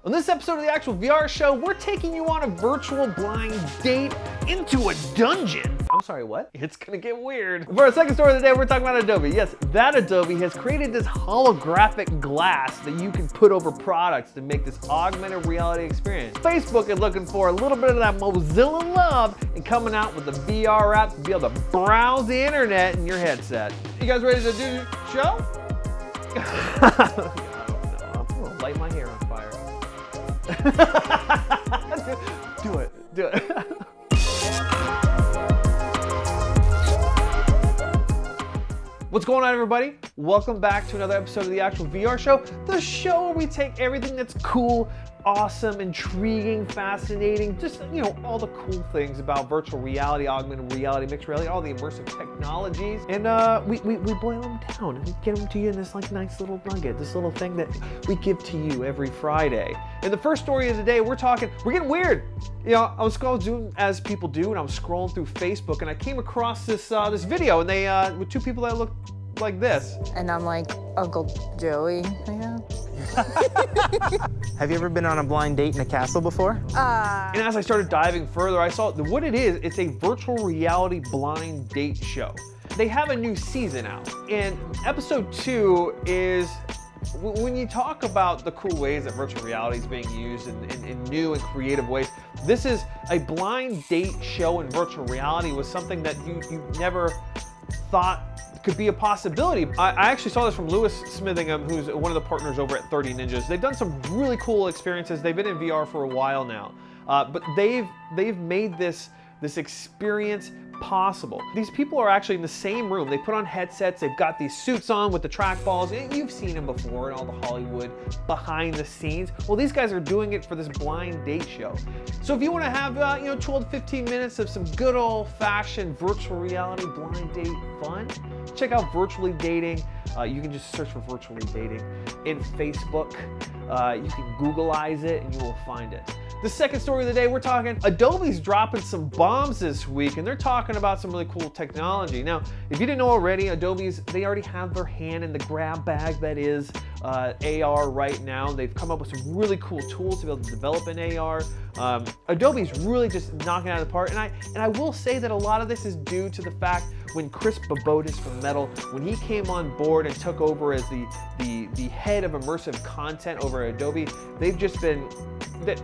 On this episode of the Actual VR Show, we're taking you on a virtual blind date into a dungeon. I'm sorry, what? It's gonna get weird. For our second story of the day, we're talking about Adobe. Yes, that Adobe has created this holographic glass that you can put over products to make this augmented reality experience. Facebook is looking for a little bit of that Mozilla love and coming out with a VR app to be able to browse the internet in your headset. You guys ready to do the show? I'm gonna light my hair on fire. Do it. What's going on, everybody? Welcome back to another episode of the Actual VR Show, the show where we take everything that's cool, awesome, intriguing, fascinating, just, all the cool things about virtual reality, augmented reality, mixed reality, all the immersive technologies, and we boil them down and we get them to you in this nice little nugget, this little thing that we give to you every Friday. In the first story of the day, we're getting weird. I was doing as people do, and I was scrolling through Facebook, and I came across this video, and they with two people that looked like this. And I'm like, Uncle Joey, yeah. Have you ever been on a blind date in a castle before? And as I started diving further, I saw what it is. It's a virtual reality blind date show. They have a new season out, and episode 2 is when you talk about the cool ways that virtual reality is being used in new and creative ways. This is a blind date show in virtual reality was something that you never thought could be a possibility. I actually saw this from Lewis Smithingham, who's one of the partners over at 30 Ninjas. They've done some really cool experiences. They've been in VR for a while now, but they've made this experience possible. These people are actually in the same room. They put on headsets. They've got these suits on with the trackballs. You've seen them before in all the Hollywood behind the scenes. Well, these guys are doing it for this blind date show. So if you want to have 12 to 15 minutes of some good old-fashioned virtual reality blind date fun, check out Virtually Dating. You can just search for Virtually Dating in Facebook. You can Googleize it and you will find it. The second story of the day, we're talking Adobe's dropping some bombs this week, and they're talking about some really cool technology. Now, if you didn't know already, they already have their hand in the grab bag that is AR right now. They've come up with some really cool tools to be able to develop in AR. Adobe's really just knocking it out of the park, and I will say that a lot of this is due to the fact when Chris Bobotis from Metal, when he came on board and took over as the head of immersive content over at Adobe, they've just been,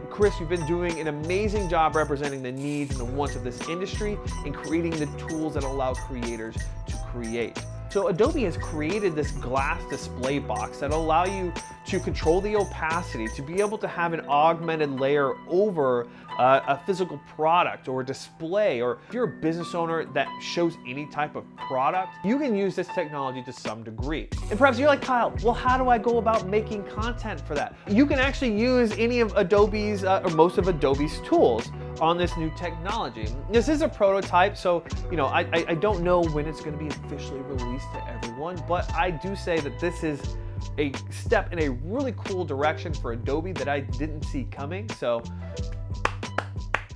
Chris, you've been doing an amazing job representing the needs and the wants of this industry and creating the tools that allow creators to create. So Adobe has created this glass display box that allow you to control the opacity, to be able to have an augmented layer over a physical product or display, or if you're a business owner that shows any type of product, you can use this technology to some degree. And perhaps you're like, Kyle, well, how do I go about making content for that? You can actually use any of Adobe's, or most of Adobe's tools on this new technology. This is a prototype, so I don't know when it's going to be officially released to everyone, but I do say that this is a step in a really cool direction for Adobe that I didn't see coming. So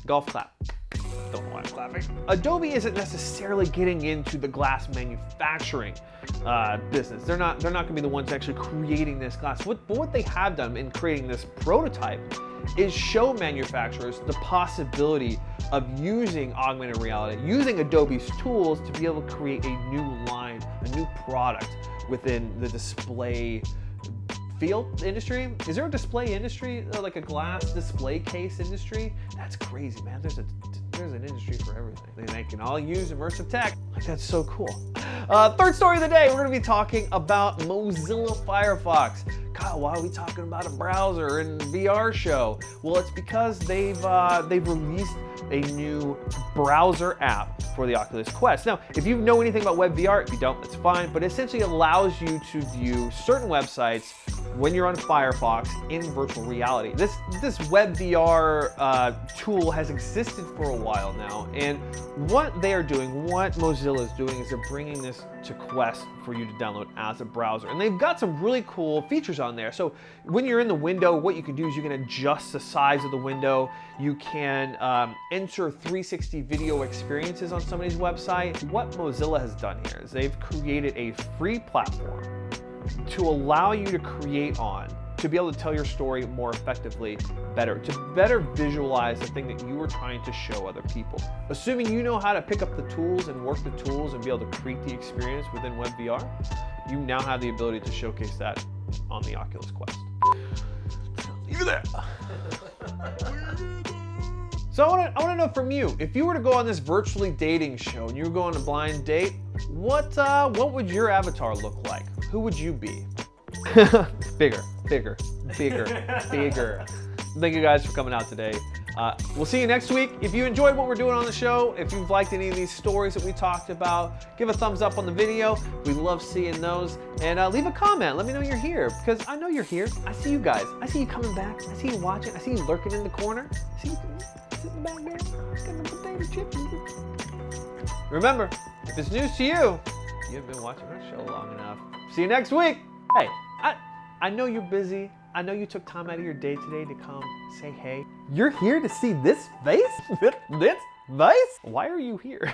golf clap. Don't know why I'm clapping. Adobe isn't necessarily getting into the glass manufacturing business. They're not going to be the ones actually creating this glass. But what they have done in creating this prototype is show manufacturers the possibility of using augmented reality, using Adobe's tools to be able to create a new line, a new product within the display field industry. Is there a display industry, like a glass display case industry? That's crazy, man. There's an industry for everything. They can all use immersive tech. That's so cool. Third story of the day, we're going to be talking about Mozilla Firefox. Kyle, why are we talking about a browser and VR show? Well, it's because they've released a new browser app for the Oculus Quest. Now, if you know anything about WebVR, if you don't, that's fine, but it essentially allows you to view certain websites when you're on Firefox in virtual reality. This WebVR tool has existed for a while now, and what they are doing, what Mozilla is doing, is they're bringing this to Quest for you to download as a browser. And they've got some really cool features on there. So when you're in the window, what you can do is you can adjust the size of the window. You can enter 360 video experiences on somebody's website. What Mozilla has done here is they've created a free platform to allow you to create on to be able to tell your story more effectively, better, to better visualize the thing that you were trying to show other people. Assuming you know how to pick up the tools and work the tools and be able to create the experience within WebVR, you now have the ability to showcase that on the Oculus Quest. Leave it there. So I want to know from you, if you were to go on this virtually dating show and you were going on a blind date, what would your avatar look like? Who would you be? Bigger. Thank you guys for coming out today. We'll see you next week. If you enjoyed what we're doing on the show, if you've liked any of these stories that we talked about, give a thumbs up on the video. We love seeing those. And leave a comment. Let me know you're here, because I know you're here. I see you guys. I see you coming back. I see you watching. I see you lurking in the corner. I see you sitting back there, getting the potato chips. Remember, if it's news to you, you've been watching our show long enough. See you next week. Hey, I know you're busy. I know you took time out of your day today to come say hey. You're here to see this face? This face? Why are you here?